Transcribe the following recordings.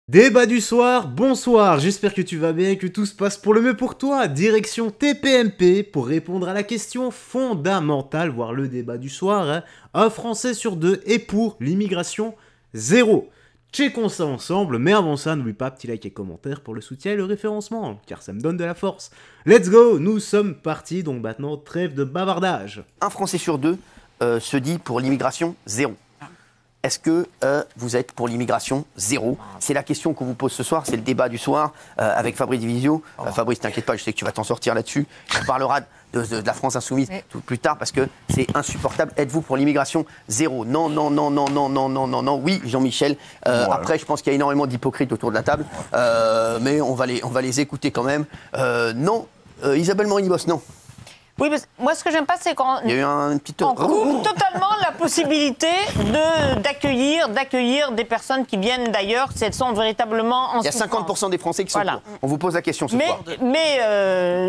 Débat du soir, bonsoir, j'espère que tu vas bien et que tout se passe pour le mieux pour toi. Direction TPMP pour répondre à la question fondamentale, voire le débat du soir. Un Français sur deux est pour l'immigration zéro. Checkons ça ensemble, mais avant ça, n'oublie pas, petit like et commentaire pour le soutien et le référencement, car ça me donne de la force. Let's go, nous sommes partis, donc maintenant trêve de bavardage. Un Français sur deux se dit pour l'immigration zéro. Est-ce que vous êtes pour l'immigration zéro? C'est la question qu'on vous pose ce soir, c'est le débat du soir avec Fabrice Divisio. Fabrice, t'inquiète pas, je sais que tu vas t'en sortir là-dessus. On parlera de la France insoumise tout plus tard parce que c'est insupportable. Êtes-vous pour l'immigration zéro? Non, non, non, non, non, non, non, non, non. Oui, Jean-Michel. Après, je pense qu'il y a énormément d'hypocrites autour de la table, mais on va les écouter quand même. Non, Isabelle Morini-Bos, non. Oui, mais moi, ce que j'aime pas, c'est quand Il y a eu une petite... on coupe totalement la possibilité d'accueillir des personnes qui viennent d'ailleurs, si elles sont véritablement en Il y a 50% des Français qui sont pour. On vous pose la question ce soir. Mais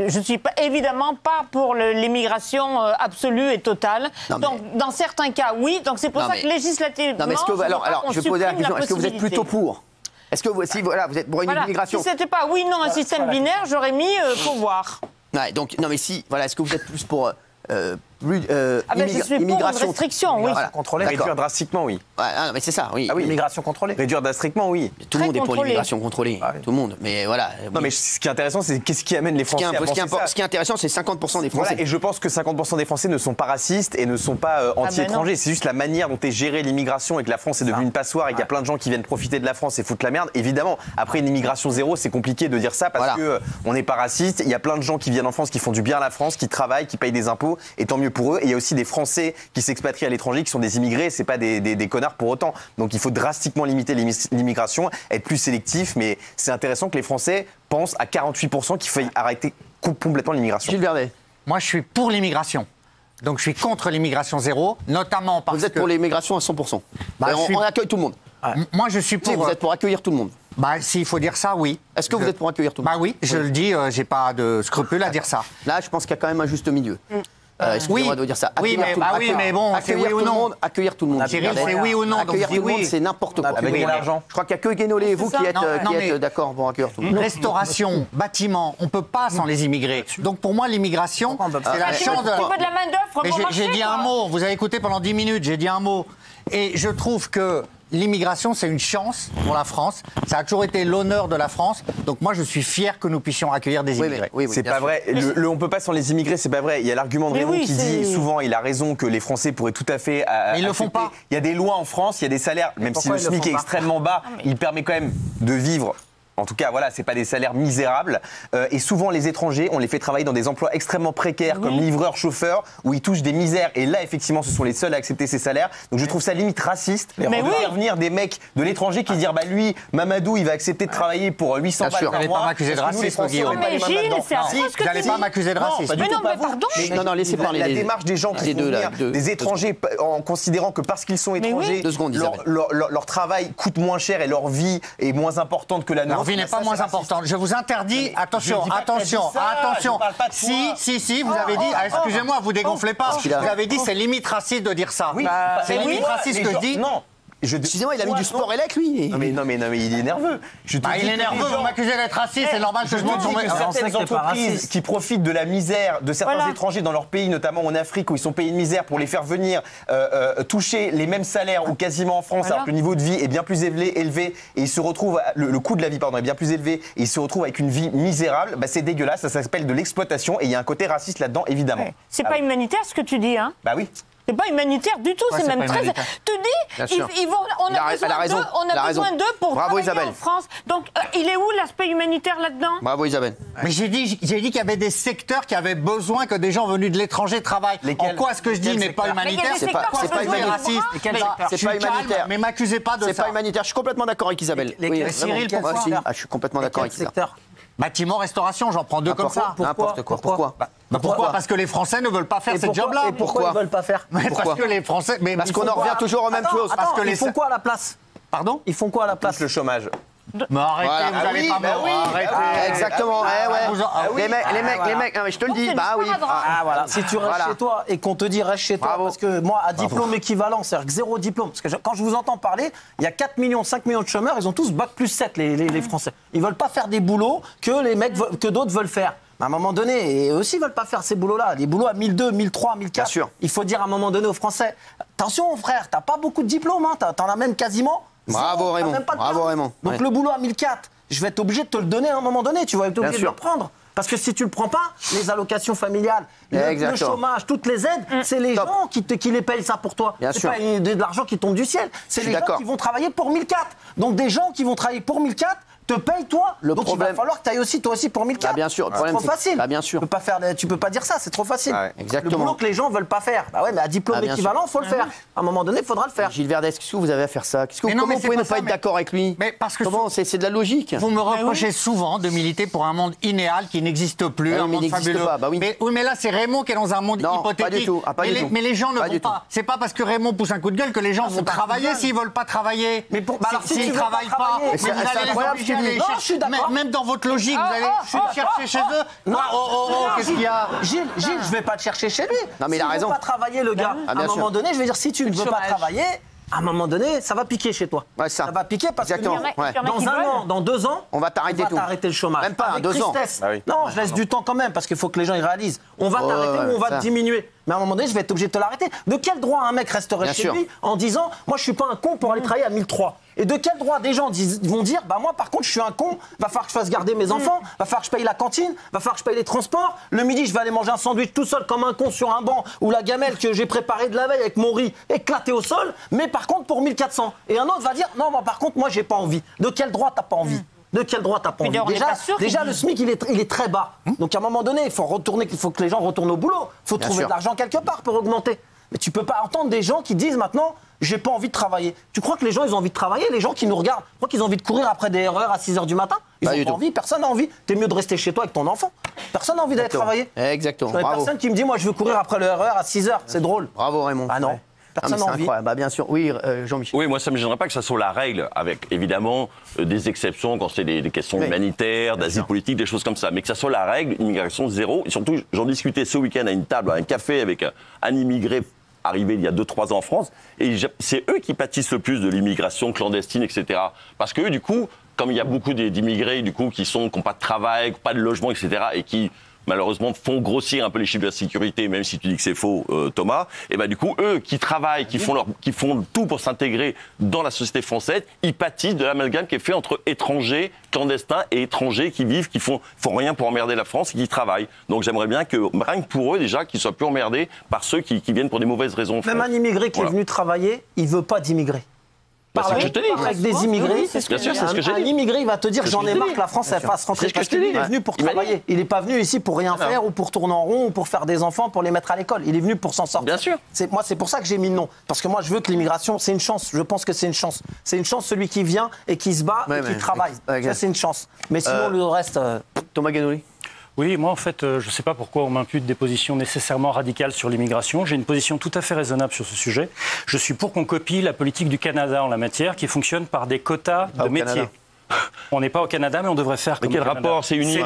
je ne suis évidemment pas pour l'immigration absolue et totale. Donc, dans certains cas, oui. Donc, c'est pour ça que législativement... Non, mais je vais poser la question, est-ce que vous êtes plutôt pour? Est-ce que vous êtes pour une immigration? Si c'était pas oui, non, un système binaire, j'aurais mis faut voir. Ouais, donc, non mais si, voilà, est-ce que vous êtes plus pour je suis pour une restriction, oui. Voilà. Contrôler, réduire drastiquement, oui. Ouais, non, mais c'est ça, oui. Ah oui. Immigration contrôlée. Réduire drastiquement, oui. Tout le monde est pour l'immigration contrôlée, tout le monde, mais voilà. Non, mais ce qui est intéressant, c'est qu'est-ce qui amène les Français à penser ça. Ce qui est intéressant, c'est 50% des Français. Voilà, et je pense que 50% des Français ne sont pas racistes et ne sont pas anti-étrangers. C'est juste la manière dont est gérée l'immigration et que la France est devenue une passoire et qu'il y a plein de gens qui viennent profiter de la France et foutre la merde. Évidemment, après une immigration zéro, c'est compliqué de dire ça parce que on n'est pas raciste. Il y a plein de gens qui viennent en France, qui font du bien à la France, qui travaillent, qui payent des impôts, et tant mieux pour eux. Et il y a aussi des Français qui s'expatrient à l'étranger, qui sont des immigrés, c'est pas des connards pour autant. Donc il faut drastiquement limiter l'immigration, être plus sélectif, mais c'est intéressant que les Français pensent à 48% qu'il faut arrêter complètement l'immigration. Gilles Verdet. Moi, je suis pour l'immigration. Donc je suis contre l'immigration zéro, notamment parce que... Vous êtes pour l'immigration à 100%. On accueille tout le monde. Moi, je suis pour... Vous êtes pour accueillir tout le monde. Bah, s'il faut dire ça, oui. Est-ce que vous êtes pour accueillir tout le monde? Bah oui, je le dis, j'ai pas de scrupule à dire ça. Là, je pense qu'il y a quand même un juste milieu. Excusez-moi de dire ça. Oui, mais bon, c'est oui ou non. Accueillir tout le monde. Cyril, c'est oui ou non. Accueillir tout le monde, c'est n'importe quoi. Avec de l'argent. Je crois qu'il n'y a que Guénolé et vous qui êtes d'accord pour accueillir tout le monde. Restauration, bâtiment, on ne peut pas sans les immigrés. Donc pour moi, l'immigration, c'est la chance de... Tu veux de la main-d'œuvre pour marcher, j'ai dit un mot, vous avez écouté pendant 10 minutes, j'ai dit un mot. Et je trouve que l'immigration, c'est une chance pour la France. Ça a toujours été l'honneur de la France. Donc moi, je suis fier que nous puissions accueillir des immigrés. Oui, c'est pas vrai. On peut pas sans les immigrés, c'est pas vrai. Il y a l'argument de Raymond qui dit souvent, il a raison, que les Français pourraient tout à fait. Mais ils le font pas. Il y a des lois en France, il y a des salaires, même si le SMIC est extrêmement bas, il permet quand même de vivre. En tout cas, voilà, c'est pas des salaires misérables. Et souvent, les étrangers, on les fait travailler dans des emplois extrêmement précaires, comme livreurs, chauffeurs, où ils touchent des misères. Et là, effectivement, ce sont les seuls à accepter ces salaires. Donc, je trouve ça limite raciste de faire venir des mecs de l'étranger qui disent, bah lui, Mamadou, il va accepter de travailler pour 800 balles par mois. Vous n'allez pas m'accuser de racisme, Guillaume. Mais Gilles, c'est affreux ce que tu dis. Vous n'allez pas m'accuser de racisme. Mais non, mais pardon. Non, laissez parler. La démarche des gens qui font venir des étrangers en considérant que parce qu'ils sont étrangers, leur travail coûte moins cher et leur vie est moins importante que la nôtre. Leur vie n'est pas moins importante. Je vous interdis, attention. Si, vous avez dit, excusez-moi, vous dégonflez pas. Vous avez dit, c'est limite raciste de dire ça. C'est limite raciste ce que je dis. Non. Excusez-moi, il a mis du sport élect, lui. Non, mais il est nerveux. Il est nerveux, vous m'accusez d'être raciste, c'est normal que je monte sur mes... Certaines entreprises qui profitent de la misère de certains étrangers dans leur pays, notamment en Afrique, où ils sont payés de misère pour les faire venir toucher les mêmes salaires ou quasiment en France, alors que le niveau de vie est bien plus élevé et ils se retrouvent, le coût de la vie, pardon, est bien plus élevé et ils se retrouvent avec une vie misérable, bah, c'est dégueulasse, ça s'appelle de l'exploitation et il y a un côté raciste là-dedans, évidemment. C'est pas humanitaire ce que tu dis, hein? Bah oui. C'est pas humanitaire du tout, c'est même très... Tu dis, on a besoin d'eux pour travailler en France. Donc, il est où l'aspect humanitaire là-dedans? Bravo Isabelle. Mais j'ai dit qu'il y avait des secteurs qui avaient besoin que des gens venus de l'étranger travaillent. En quoi ce que je dis n'est pas humanitaire? C'est pas humanitaire. C'est pas humanitaire. Mais m'accusez pas de ça. C'est pas humanitaire. Je suis complètement d'accord avec Isabelle. Cyril, pourquoi? Je suis complètement d'accord avec ça. Bâtiment, restauration, j'en prends deux comme ça. N'importe quoi. Pourquoi? Pourquoi? Parce que les Français ne veulent pas faire ces jobs-là. Et pourquoi ils veulent pas faire? Parce que les Français... Parce qu'on en revient toujours aux mêmes choses. Ils font quoi à la place? Pardon? Ils font quoi à la place? Le chômage. Mais arrêtez, vous n'allez pas m'arrêter. Exactement, les mecs, non, mais je te le dis, bah oui. Voilà. Si tu restes chez toi et qu'on te dit reste chez toi, parce que moi, à diplôme équivalent, c'est-à-dire que 0 diplôme, parce que quand je vous entends parler, il y a 4 millions, 5 millions de chômeurs, ils ont tous bac plus 7, les Français. Ils veulent pas faire des boulots que d'autres veulent faire. À un moment donné, et eux aussi ne veulent pas faire ces boulots-là. Les boulots à 1002, 1003, 1004. Il faut dire à un moment donné aux Français, attention frère, t'as pas beaucoup de diplômes, hein, t'en as même quasiment. Bravo Raymond. Donc le boulot à 1004, je vais être obligé de te le donner à un moment donné, tu vas être obligé de le prendre. Parce que si tu le prends pas, les allocations familiales, le chômage, toutes les aides, c'est les gens qui les payent ça pour toi. C'est pas de l'argent qui tombe du ciel. C'est les gens qui vont travailler pour 1004. Donc des gens qui vont travailler pour 1004 te paye toi. Donc il va falloir que tu ailles aussi toi aussi pour 1004. Bien sûr, c'est trop facile. Bien sûr. Tu peux pas dire ça, c'est trop facile. Exactement. Le boulot que les gens veulent pas faire. Bah ouais, mais à diplôme équivalent, faut le faire. À un moment donné, il faudra le faire. Gilles Verdez, qu'est-ce que vous avez à faire ça? Comment vous pouvez ne pas être d'accord avec lui? Mais parce que c'est de la logique. Vous me reprochez souvent de militer pour un monde idéal qui n'existe plus, un monde fabuleux. Mais là, c'est Raymond qui est dans un monde hypothétique. Pas du tout. Mais les gens ne vont pas. C'est pas parce que Raymond pousse un coup de gueule que les gens vont travailler s'ils veulent pas travailler. Mais s'ils ne travaillent pas, vous allez les obliger à aller chercher. Même dans votre logique, vous allez chercher chez eux. Non, qu'est-ce qu'il y a? Gilles, je vais pas te chercher chez lui. Non, mais il a raison. Si tu veux pas travailler, le gars, à un moment donné, je vais dire, si tu ne veux pas travailler, à un moment donné, ça va piquer chez toi. Ça va piquer parce que dans un an, dans 2 ans, on va t'arrêter le chômage. Même pas, 2 ans. Non, je laisse du temps quand même parce qu'il faut que les gens y réalisent. On va t'arrêter ou on va te diminuer. Mais à un moment donné, je vais être obligé de te l'arrêter. De quel droit un mec resterait chez lui en disant, moi je suis pas un con pour aller travailler à 1003? Et de quel droit des gens vont dire, bah moi par contre je suis un con, va falloir que je fasse garder mes enfants, va falloir que je paye la cantine, va falloir que je paye les transports, le midi je vais aller manger un sandwich tout seul comme un con sur un banc ou la gamelle que j'ai préparée de la veille avec mon riz éclaté au sol, mais par contre pour 1400. Et un autre va dire, non moi par contre moi j'ai pas envie. De quel droit t'as pas envie? De quel droit t'as pas envie? Déjà le SMIC il est très bas. Donc à un moment donné il faut que les gens retournent au boulot, il faut trouver de l'argent quelque part pour augmenter. Mais tu peux pas entendre des gens qui disent maintenant j'ai pas envie de travailler. Tu crois que les gens ils ont envie de travailler? Les gens qui nous regardent, tu crois qu'ils ont envie de courir après des erreurs à 6h du matin? Ils ont pas envie, personne n'a envie. T'es mieux de rester chez toi avec ton enfant. Personne n'a envie d'aller travailler. Exactement. Je connais personne qui me dit moi je veux courir après le erreur à 6h, c'est drôle. Bravo Raymond. Ah non. Personne n'a envie. Bah bien sûr. Oui, Jean-Michel. Oui, moi ça me gênerait pas que ça soit la règle, avec évidemment des exceptions quand c'est des questions humanitaires, d'asile politique, des choses comme ça, mais que ça soit la règle, immigration zéro. Et surtout, j'en discutais ce week-end à une table, à un café avec un immigré arrivé il y a 2-3 ans en France, et c'est eux qui pâtissent le plus de l'immigration clandestine, etc. Parce que du coup, comme il y a beaucoup d'immigrés du coup qui n'ont pas de travail, pas de logement, etc., et qui malheureusement font grossir un peu les chiffres de la sécurité, même si tu dis que c'est faux, Thomas, et ben du coup, eux qui travaillent, qui font tout pour s'intégrer dans la société française, ils pâtissent de l'amalgame qui est fait entre étrangers, clandestins et étrangers qui vivent, qui font rien pour emmerder la France et qui travaillent. Donc j'aimerais bien que, rien que pour eux déjà, qu'ils soient plus emmerdés par ceux qui viennent pour des mauvaises raisons. Même un immigré qui est venu travailler, il veut pas d'immigrer. C'est ce que je te dis. Avec des immigrés, bien sûr, c'est ce que j'ai dit. Un immigré, il va te dire j'en ai marre que la France elle fasse rentrer. Parce qu'il est venu pour travailler. Il n'est pas venu ici pour rien faire ou pour tourner en rond ou pour faire des enfants, pour les mettre à l'école. Il est venu pour s'en sortir. Bien sûr. Moi, c'est pour ça que j'ai mis le nom. Parce que moi, je veux que l'immigration, c'est une chance. Je pense que c'est une chance. C'est une chance celui qui vient et qui se bat et qui travaille. Ça, c'est une chance. Mais sinon, le reste. Thomas Ganoli. Oui, moi en fait, je ne sais pas pourquoi on m'impute des positions nécessairement radicales sur l'immigration. J'ai une position tout à fait raisonnable sur ce sujet. Je suis pour qu'on copie la politique du Canada en la matière, qui fonctionne par des quotas de métiers. On n'est pas au Canada, mais on devrait faire comme quel rapport? C'est une île.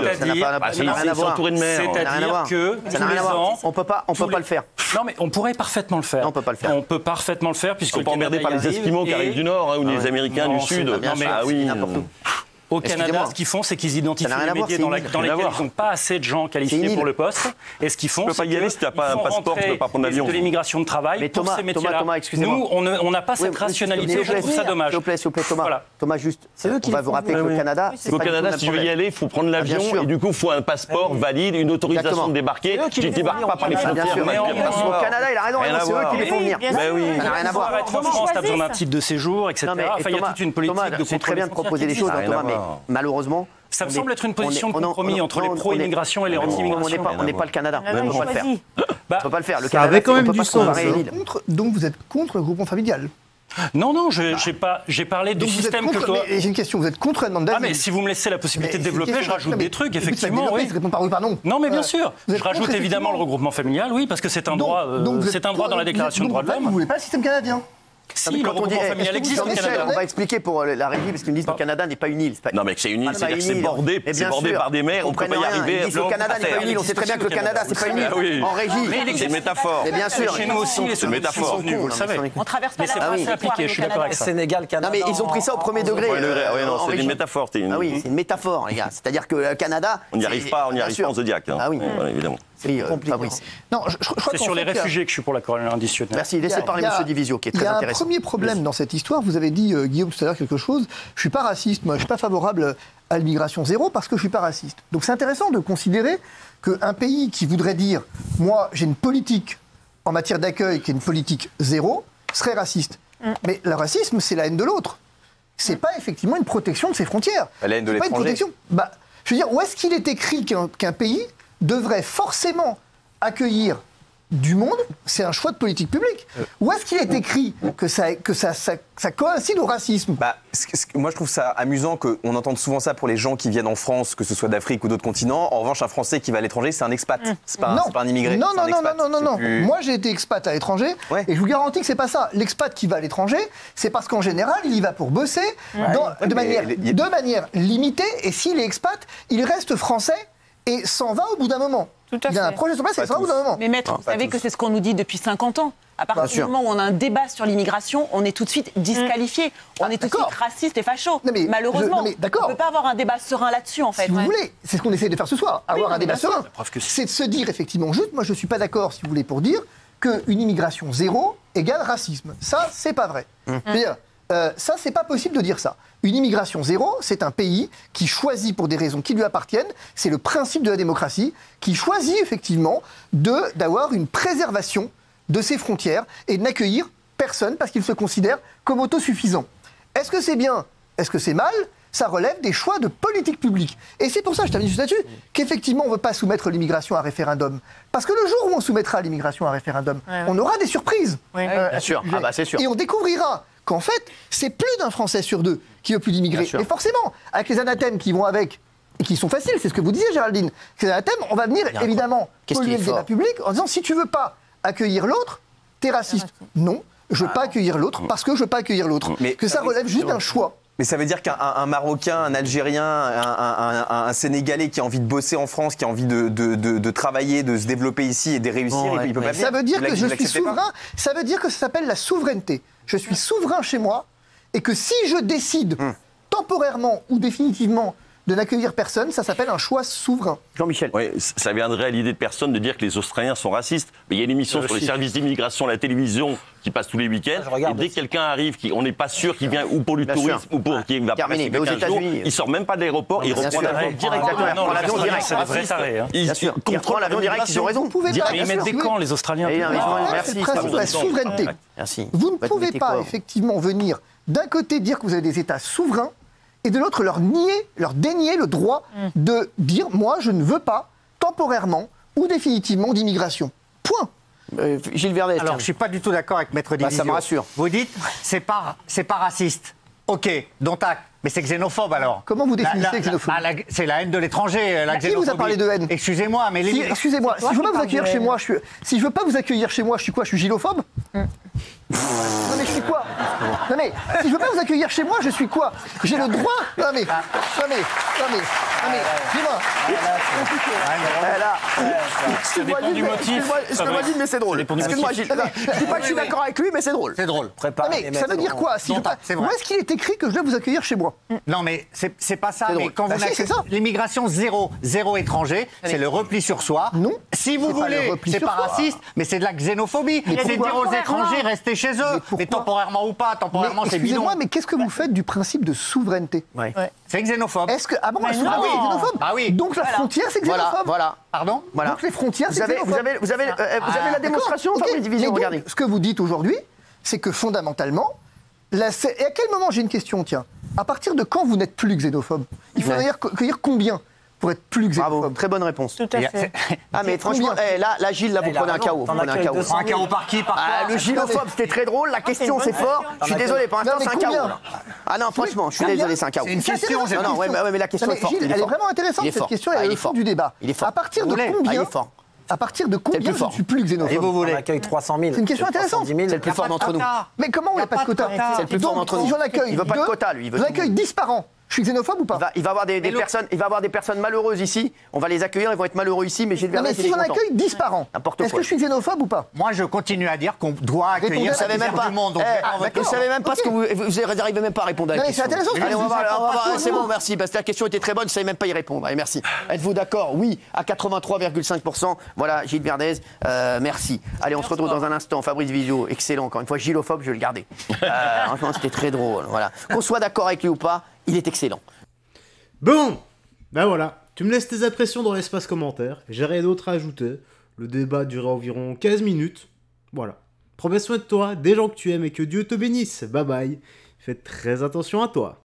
C'est entouré de mer. C'est-à-dire que tous les ans, on peut pas le faire. Non, mais on pourrait parfaitement le faire. Non, on peut pas le faire. On peut parfaitement le faire puisqu'on n'est pas emmerdé par les Esquimaux qui arrivent du Nord ou les Américains du Sud. Ah oui, n'importe où. Au Canada, ce qu'ils font, c'est qu'ils identifient les métiers dans lesquels ils n'ont pas assez de gens qualifiés pour le poste. Et ce qu'ils font, c'est qu'ils font rentrer de l'immigration de travail pour ces métiers-là. Nous, on n'a pas cette rationalité. Je trouve ça dommage. S'il vous plaît, Thomas. Thomas, juste, on va vous rappeler que le Canada... Au Canada, si tu veux y aller, il faut prendre l'avion et du coup, il faut un passeport valide, une autorisation de débarquer. Tu ne débarques pas par les frontières. Au Canada, il a raison, c'est eux qui les font venir. Ça n'a rien à voir. Pour être en France, tu as besoin d'un titre de séjour, etc. Enfin, il y a toute une politique de contrôle. C'est très bien de proposer des choses, Thomas, mais malheureusement... Ça me semble être une position de compromis entre les pro-immigration et les anti-immigration. On n'est pas le Canada. On ne peut pas le faire. On peut pas le faire. Ça avait quand même du sens. Donc vous êtes contre le groupement familial? Non, j'ai parlé du système que toi... J'ai une question, vous êtes contre la demande d'asile? Ah mais si vous me laissez la possibilité de développer, je rajoute des trucs, effectivement, oui. Répond par oui, par non. Non mais bien sûr, je rajoute évidemment le regroupement familial, oui, parce que c'est un droit dans la déclaration des droits de l'homme. Vous ne voulez pas le système canadien? Si, le regroupement familial existe au Canada. On va expliquer pour la régie, parce qu'ils me disent que le Canada n'est pas une île. Non, mais que c'est une île, c'est-à-dire que c'est bordé par des mers, on ne peut pas y arriver. Le Canada n'est pas une île, on sait très bien que le Canada, c'est pas une île. En régie. C'est une métaphore. Mais bien sûr. Chez nous aussi, les solutions sont venues, vous le savez. On traverse pas la mer. c'est appliqué, je suis d'accord avec ça. Sénégal, Canada. Non, mais ils ont pris ça au premier degré. Oui, non, c'est une métaphore. Ah oui, c'est une métaphore, les gars. C'est-à-dire que le Canada. On n'y arrive pas en Zodiac. Ah oui, évidemment. Fabrice. Non, je crois c'est sur les réfugiés que je suis pour la colonne additionnelle. Merci, laissez parler M. Divisio, qui est très intéressant. Il y a un premier problème dans cette histoire. Vous avez dit, Guillaume, tout à l'heure quelque chose. Je ne suis pas raciste, moi, je ne suis pas favorable à l'immigration zéro parce que je ne suis pas raciste. Donc c'est intéressant de considérer qu'un pays qui voudrait dire, moi, j'ai une politique en matière d'accueil qui est une politique zéro, serait raciste. Mais le racisme, c'est la haine de l'autre. C'est pas effectivement une protection de ses frontières. La haine de l'étranger. Pas une protection. Je veux dire, où est-ce qu'il est écrit qu'un pays devrait forcément accueillir du monde? C'est un choix de politique publique. Où est-ce qu'il est écrit que ça coïncide au racisme? Moi, je trouve ça amusant qu'on entende souvent ça pour les gens qui viennent en France, que ce soit d'Afrique ou d'autres continents. En revanche, un Français qui va à l'étranger, c'est un expat. C'est pas un immigré. Non. Moi, j'ai été expat à l'étranger et je vous garantis que c'est pas ça. L'expat qui va à l'étranger, c'est parce qu'en général, il y va pour bosser de manière limitée. Et s'il est expat, il reste français et s'en va au bout d'un moment. Il a un projet sur place et s'en va au bout d'un moment. Mais maître, vous savez que c'est ce qu'on nous dit depuis 50 ans. À partir du moment où on a un débat sur l'immigration, on est tout de suite disqualifié. On est tout de suite raciste et facho. Malheureusement, on ne peut pas avoir un débat serein là-dessus, en fait. Si vous voulez, c'est ce qu'on essaie de faire ce soir, avoir un débat serein. C'est de se dire, effectivement, juste, moi je ne suis pas d'accord, si vous voulez, pour dire qu'une immigration zéro égale racisme. Ça, c'est pas vrai. C'est-à-dire, ça, c'est pas possible de dire ça. Une immigration zéro, c'est un pays qui choisit pour des raisons qui lui appartiennent, c'est le principe de la démocratie, qui choisit effectivement d'avoir une préservation de ses frontières et de n'accueillir personne parce qu'il se considère comme autosuffisant. Est-ce que c'est bien? Est-ce que c'est mal? Ça relève des choix de politique publique. Et c'est pour ça, je termine juste là-dessus, qu'effectivement, on ne veut pas soumettre l'immigration à référendum. Parce que le jour où on soumettra l'immigration à référendum, on aura des surprises. Bien sûr, c'est sûr. Et on découvrira qu'en fait, c'est plus d'un Français sur deux qui veut plus d'immigrer. Et forcément, avec les anathèmes qui vont avec, et qui sont faciles, c'est ce que vous disiez, Géraldine, ces anathèmes, on va venir évidemment polluer le débat public en disant, si tu veux pas accueillir l'autre, t'es raciste. Non, je veux pas accueillir l'autre parce que je veux pas accueillir l'autre. Que ça relève juste d'un choix. Mais ça veut dire qu'un Marocain, un Algérien, un Sénégalais qui a envie de bosser en France, qui a envie de travailler, de se développer ici et de réussir, il peut pas venir. Ça veut dire que je suis souverain, ça veut dire que ça s'appelle la souveraineté. Je suis souverain chez moi et que si je décide temporairement ou définitivement de n'accueillir personne, ça s'appelle un choix souverain. Jean-Michel. Oui, ça viendrait à l'idée de personne de dire que les Australiens sont racistes. Mais il y a une émission sur les services d'immigration à la télévision qui passe tous les week-ends. Et dès que quelqu'un arrive, on n'est pas sûr qu'il vient ou pour du tourisme ou pour qu'il va passer 15 jours, il sort même pas de l'aéroport, il reprend l'avion directement. L'avion direct, c'est un vrai taré. Ils contrôlent l'avion direct, ils ont raison. Ils mettent des camps, les Australiens. C'est le principe de la souveraineté. Vous ne pouvez pas effectivement venir d'un côté dire que vous avez des États souverains et de l'autre leur dénier le droit de dire « moi, je ne veux pas, temporairement ou définitivement, d'immigration ». Point. Gilles Vernet. Alors, je ne suis pas du tout d'accord avec Maître Divisio. Ça me rassure. Vous dites « c'est pas raciste ». Ok, dont acte. Mais c'est xénophobe alors. Comment vous définissez xénophobie? C'est la haine de l'étranger, la xénophobie. Qui vous a parlé de haine? Excusez-moi, mais... Excusez-moi, si je ne veux pas vous accueillir chez moi, si je veux pas vous accueillir chez moi, je suis quoi? Je suis gilophobe? Non mais je suis quoi? Non mais, si je veux pas vous accueillir chez moi, je suis quoi? J'ai le droit? Non mais, dis-moi. Excuse-moi Gilles, mais c'est drôle. Excuse-moi Gilles. Je dis pas que je suis d'accord avec lui, mais c'est drôle. C'est drôle. Non mais, ça veut dire quoi? Où est-ce qu'il est écrit que je dois vous accueillir chez moi? Non mais, c'est pas ça. Mais quand vous n'accueillez l'immigration zéro étranger, c'est le repli sur soi. Non. Si vous voulez, c'est pas raciste, mais c'est de la xénophobie. C'est dire aux étrangers, restez chez eux. Mais temporairement ou pas, temporairement c'est bidon. Excusez-moi, mais qu'est-ce que vous faites du principe de souveraineté? C'est xénophobe. Est-ce que... Ah bon, la souveraineté c'est xénophobe? Ah oui. Donc la frontière c'est xénophobe? Voilà. Pardon? Donc les frontières c'est xénophobe? Vous avez la démonstration, Fabrice Divisio, regardez. Ce que vous dites aujourd'hui, c'est que fondamentalement, et à quel moment, j'ai une question, tiens, à partir de quand vous n'êtes plus xénophobe? Il faudrait recueillir combien pour être plus xénophobe? Bravo, très bonne réponse. Tout à fait. Ah mais franchement, là Gilles, là vous prenez un chaos. Un chaos par qui? Par quoi? Le gilophobe, c'était très drôle, la question c'est fort. Je suis désolé, pour l'instant c'est un chaos. Ah non, franchement, je suis désolé, c'est un chaos. C'est une question, mais la question est forte. Gilles, elle est vraiment intéressante, cette question, elle est au fond du débat. Il est fort. À partir de combien... à partir de combien je ne suis plus xénophobe? Et vous voulez? On accueille 300 000. C'est une question intéressante. C'est le plus fort d'entre nous. Mais comment on n'a pas de quota? C'est le plus fort d'entre nous. Si j'en accueille il veut pas de quota, lui. J'en accueille 10 par an. Je suis xénophobe ou pas? Il va avoir des personnes malheureuses ici. On va les accueillir, ils vont être malheureux ici, mais Gilles Verdez, si j'en accueille 10 par an, est-ce que je suis xénophobe ou pas? Moi, je continue à dire qu'on doit accueillir vous savez même pas. du monde. Vous savez même pas ce que vous n'arrivez même pas à répondre à la question. Allez, on va voir. C'est bon, merci, parce que la question était très bonne, je ne savais même pas y répondre. Allez, merci. Êtes-vous d'accord? Oui, à 83,5%. Voilà, Gilles Verdez, merci. Allez, on se retrouve dans un instant. Fabrice Vizio, excellent. Encore une fois, gilophobe, je vais le garder. Franchement, c'était très drôle. Voilà. Qu'on soit d'accord avec lui ou pas, il est excellent. Bon, ben voilà, tu me laisses tes impressions dans l'espace commentaire, j'ai rien d'autre à ajouter, le débat durait environ 15 minutes, voilà. Prends bien soin de toi, des gens que tu aimes et que Dieu te bénisse, bye bye, fais très attention à toi.